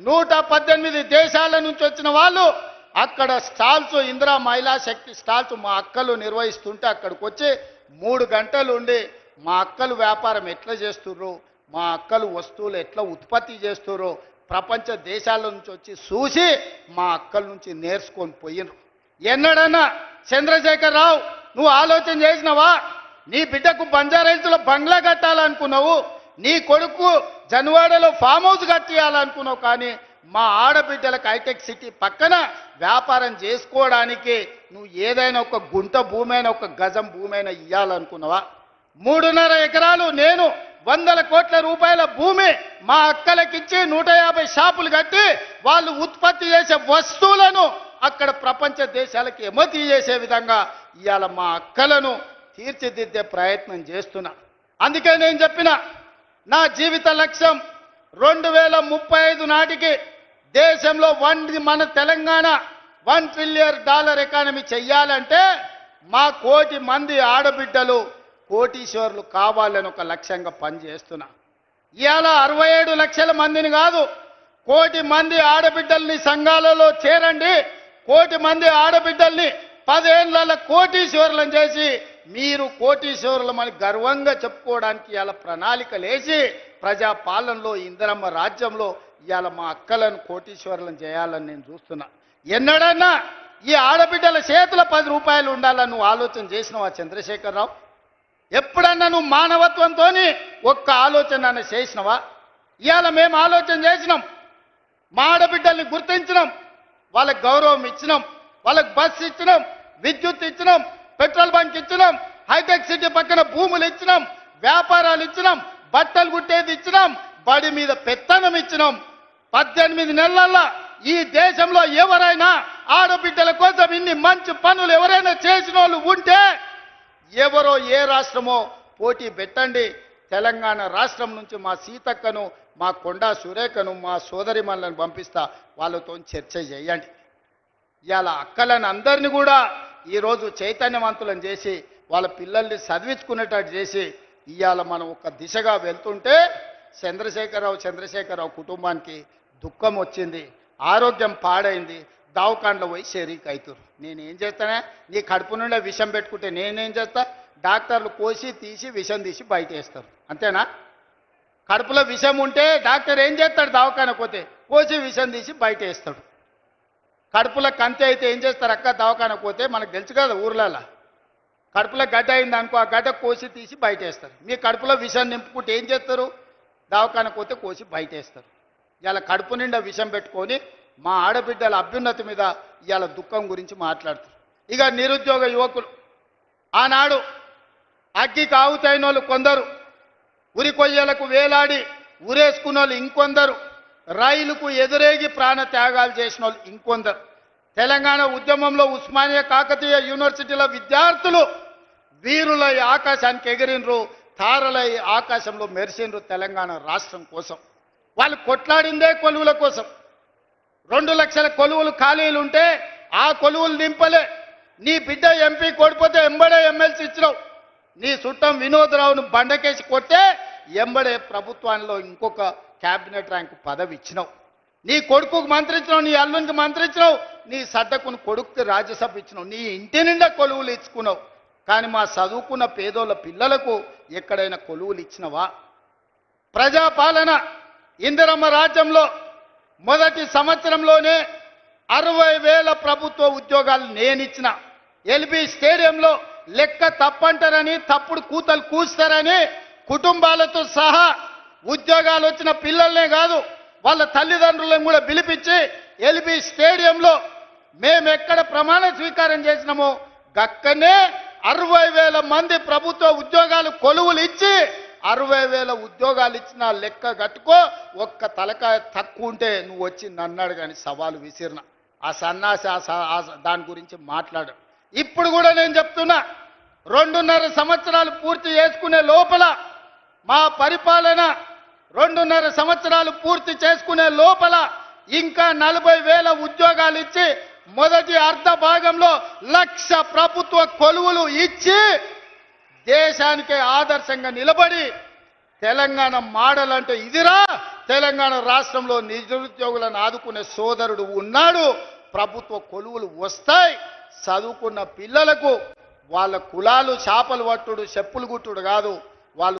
118 దేశాల నుంచి వచ్చిన వాళ్ళు అక్కడ స్టాల్స్ ఇందిరా మహిళా శక్తి స్టాల్స్ మా అక్కలు నిర్వహిస్తుంటే అక్కడికి వచ్చి 3 గంటలు ఉండి మా అక్కలు వ్యాపారం ఎట్లా చేస్తుర్రు, మా అక్కలు వస్తువులు ఎట్లా ఉత్పత్తి చేస్తుర్రు ప్రపంచ దేశాల నుంచి వచ్చి చూసి మా అక్కల నుంచి నేర్చుకొని పోయినరు. ఎన్నడన్నా చంద్రశేఖరరావు నువ్వు ఆలోచన చేసినవా? నీ బిడ్డకు బంజారాహిల్స్లో బంగ్లా కట్టాలనుకున్నావు, నీ కొడుకు జన్వాడలో ఫామ్ హౌస్ కట్టియాలనుకున్నావు, కానీ మా ఆడబిడ్డలకు హైటెక్ సిటీ పక్కన వ్యాపారం చేసుకోవడానికి నువ్వు ఏదైనా ఒక గుంట భూమి అయినా ఒక గజం భూమి అయినా ఇవ్వాలనుకున్నావా? 3.5 ఎకరాలు నేను 100 కోట్ల రూపాయల భూమి మా అక్కలకిచ్చి 150 షాపులు కట్టి వాళ్ళు ఉత్పత్తి చేసే వస్తువులను అక్కడ ప్రపంచ దేశాలకు ఎగుమతి చేసే విధంగా ఇవాళ మా అక్కలను తీర్చిదిద్దే ప్రయత్నం చేస్తున్నా. అందుకే నేను చెప్పిన నా జీవిత లక్ష్యం 2035 నాటికి దేశంలో మన తెలంగాణ $1 ట్రిలియన్ ఎకానమీ చెయ్యాలంటే మా 1 కోటి మంది ఆడబిడ్డలు కోటీశ్వర్లు కావాలని ఒక లక్ష్యంగా పనిచేస్తున్నా. ఇవాళ 67 లక్షల మందిని కాదు, 1 కోటి మంది ఆడబిడ్డల్ని సంఘాలలో చేరండి, 1 కోటి మంది ఆడబిడ్డల్ని 10 ఏళ్ల కోటీశ్వరులను చేసి మీరు కోటీశ్వరులమని గర్వంగా చెప్పుకోవడానికి ఇవాళ ప్రణాళికలు వేసి ప్రజాపాలనలో ఇందిరమ్మ రాజ్యంలో ఇవాళ మా అక్కలను కోటీశ్వరులను చేయాలని నేను చూస్తున్నా. ఎన్నడన్నా ఈ ఆడబిడ్డల చేతుల 10 రూపాయలు ఉండాలని నువ్వు ఆలోచన చేసినావా చంద్రశేఖరరావు? ఎప్పుడన్నా నువ్వు మానవత్వంతో ఒక్క ఆలోచన చేసినవా? ఇవాళ మేము ఆలోచన చేసినాం, మా ఆడబిడ్డల్ని గుర్తించినాం, వాళ్ళకి గౌరవం ఇచ్చినాం, వాళ్ళకి బస్సు ఇచ్చినాం, విద్యుత్ ఇచ్చినాం, పెట్రోల్ బంక్ ఇచ్చినాం, హైటెక్ సిటీ పక్కన భూములు ఇచ్చినాం, వ్యాపారాలు ఇచ్చినాం, బట్టలు కుట్టేది ఇచ్చినాం, బడి మీద పెత్తనం ఇచ్చినాం. 18 నెలల్లో ఈ దేశంలో ఎవరైనా ఆడబిడ్డల కోసం ఇన్ని మంచి పనులు ఎవరైనా చేసిన వాళ్ళు ఉంటే ఎవరో ఏ రాష్ట్రమో పోటీ పెట్టండి. తెలంగాణ రాష్ట్రం నుంచి మా సీతక్కను, మా కొండా సురేఖను, మా సోదరిమణులను పంపిస్తా, వాళ్ళతో చర్చ చేయండి. ఇవాళ అక్కలను అందరినీ కూడా ఈరోజు చైతన్యవంతులను చేసి వాళ్ళ పిల్లల్ని చదివించుకునేటట్టు చేసి ఇవాళ మనం ఒక దిశగా వెళ్తుంటే చంద్రశేఖరరావు కుటుంబానికి దుఃఖం వచ్చింది, ఆరోగ్యం పాడైంది, దావకాండ్లో పోయి షరీక్ అవుతారు. నేనేం చేస్తానే? నీ కడుపు నుండే విషం పెట్టుకుంటే నేనేం చేస్తా? డాక్టర్లు కోసి తీసి విషం తీసి బయట వేస్తారు, అంతేనా? కడుపులో విషం ఉంటే డాక్టర్ ఏం చేస్తాడు? దవాఖానకు పోతే కోసి విషం తీసి బయట వేస్తాడు. కడుపులో కంతి అయితే ఏం చేస్తారు? అక్క దవాఖానకు పోతే మనకు తెలుసు కదా, ఊర్లలో కడుపులో గడ్డ అయింది అనుకో, ఆ గడ్డ కోసి తీసి బయట వేస్తారు. మీ కడుపులో విషం నింపుకుంటే ఏం చేస్తారు? దవాఖానకు పోతే కోసి బయట వేస్తారు. ఇవాళ కడుపు నిండా విషం పెట్టుకొని మా ఆడబిడ్డల అభ్యున్నతి మీద ఇవాళ దుఃఖం గురించి మాట్లాడుతారు. ఇక నిరుద్యోగ యువకులు ఆనాడు అగ్గికి ఆవుతైన వాళ్ళు కొందరు, ఉరి కొయ్యలకు వేలాడి ఉరేసుకున్న వాళ్ళు ఇంకొందరు, రైలుకు ఎదురేగి ప్రాణ త్యాగాలు చేసిన వాళ్ళు ఇంకొందరు. తెలంగాణ ఉద్యమంలో ఉస్మానియా కాకతీయ యూనివర్సిటీల విద్యార్థులు వీరులై ఆకాశానికి ఎగిరినరు, తారలై ఆకాశంలో మెరిసినరు తెలంగాణ రాష్ట్రం కోసం. వాళ్ళు కొట్లాడిందే కొలువుల కోసం. 2 లక్షల కొలువులు ఖాళీలు ఉంటే ఆ కొలువులు నింపలే. నీ బిడ్డ ఎంపీ కొడిపోతే ఎంబడే ఎమ్మెల్సీ ఇచ్చినావు. నీ చుట్టం వినోదరావును బండకేసి కొట్టే ఎంబడే ప్రభుత్వంలో ఇంకొక క్యాబినెట్ ర్యాంకు పదవి ఇచ్చినావు. నీ కొడుకుకు మంత్రి ఇచ్చినావు, నీ అల్లునికి మంత్రి ఇచ్చినావు, నీ సడ్డకుని కొడుకుకి రాజ్యసభ ఇచ్చినావు, నీ ఇంటి నిండా కొలువులు ఇచ్చుకున్నావు. కానీ మా చదువుకున్న పేదోళ్ళ పిల్లలకు ఎక్కడైనా కొలువులు ఇచ్చినవా? ప్రజాపాలన ఇందిరమ్మ రాజ్యంలో మొదటి సంవత్సరంలోనే 60,000 ప్రభుత్వ ఉద్యోగాలు నేనిచ్చిన. ఎల్బీ స్టేడియంలో లెక్క తప్పంటారని, తప్పుడు కూతలు కూస్తారని కుటుంబాలతో సహా ఉద్యోగాలు వచ్చిన పిల్లల్నే కాదు వాళ్ళ తల్లిదండ్రులను కూడా పిలిపించి ఎల్బీ స్టేడియంలో మేము ఎక్కడ ప్రమాణ స్వీకారం చేసినామో గక్కనే 60,000 మంది ప్రభుత్వ ఉద్యోగాలు కొలువులు ఇచ్చి 60,000 ఉద్యోగాలు ఇచ్చిన లెక్క కట్టుకో. ఒక్క తలకాయ తక్కువ ఉంటే నువ్వు వచ్చి నన్నాడు కానీ సవాలు విసిరిన ఆ సన్నాసి దాని గురించి మాట్లాడు. ఇప్పుడు కూడా నేను చెప్తున్నా, 2.5 సంవత్సరాలు పూర్తి చేసుకునే లోపల మా పరిపాలన 2.5 సంవత్సరాలు పూర్తి చేసుకునే లోపల ఇంకా 40,000 ఉద్యోగాలు ఇచ్చి మొదటి అర్ధ భాగంలో 1,00,000 ప్రభుత్వ కొలువులు ఇచ్చి దేశానికే ఆదర్శంగా నిలబడి తెలంగాణ మోడల్ అంటే ఇదిరా. తెలంగాణ రాష్ట్రంలో నిరుద్యోగులను ఆదుకునే సోదరుడు ఉన్నాడు. ప్రభుత్వ కొలువులు వస్తాయి. చదువుకున్న పిల్లలకు వాళ్ళ కులాలు చేపలు పట్టుడు చెప్పులు గుట్టుడు కాదు,